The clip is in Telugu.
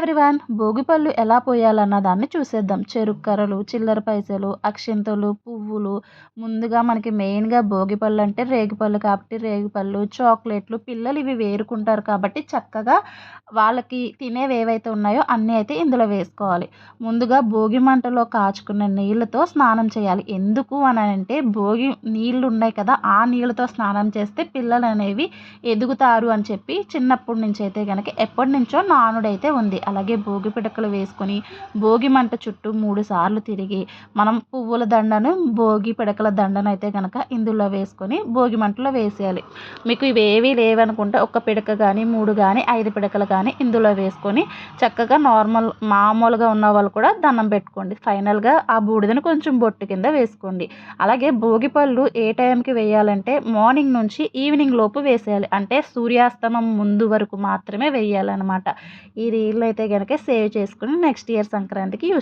ఎవ్రీవన్, భోగిపళ్ళు ఎలా పోయాలన్న దాన్ని చూసేద్దాం. చెరుకు కర్రలు, చిల్లర పైసలు, అక్షింతలు, పువ్వులు. ముందుగా మనకి మెయిన్‌గా భోగిపళ్ళు అంటే రేగిపళ్ళు కాబట్టి రేగిపళ్ళు, చాక్లెట్లు పిల్లలు ఇవి వేరుకుంటారు కాబట్టి చక్కగా వాళ్ళకి తినేవి ఏవైతే ఉన్నాయో అన్నీ అయితే ఇందులో వేసుకోవాలి. ముందుగా భోగి మంటలో కాచుకున్న నీళ్ళతో స్నానం చేయాలి. ఎందుకు అనంటే భోగి నీళ్ళు ఉన్నాయి కదా! ఆ నీళ్ళతో స్నానం చేస్తే పిల్లలనేవి ఎదుగుతారు అని చెప్పి చిన్నప్పటి నుంచి అయితే గనక ఎప్పటినుంచో నానుడైతే ఉంది. అలాగే భోగి పిడకలు వేసుకొని భోగి మంట చుట్టూ 3 సార్లు తిరిగి మనం పువ్వుల దండను, భోగి పిడకల దండనైతే గనక ఇందులో వేసుకొని భోగి మంటలో వేసేయాలి. మీకు ఇవేవీ లేవనుకుంటే ఒక్క పిడక గానీ, 3 గానీ, 5 పిడకలు గానీ ఇందులో వేసుకొని చక్కగా మామూలుగా ఉన్నవాళ్ళు కూడా దండం పెట్టుకోండి. ఫైనల్‌గా ఆ బూడిదని కొంచెం బొట్టు కింద వేసుకోండి. అలాగే భోగిపళ్ళు ఏ టైంకి వేయాలంటే మార్నింగ్ నుంచి ఈవినింగ్ లోపు వేసేయాలి. అంటే సూర్యాస్తమం ముందు వరకు మాత్రమే వేయాలనమాట. ఈ రీల్‌నైతే గనక సేవ్ చేసుకొని నెక్స్ట్ ఇయర్ సంక్రాంతికి యూజ్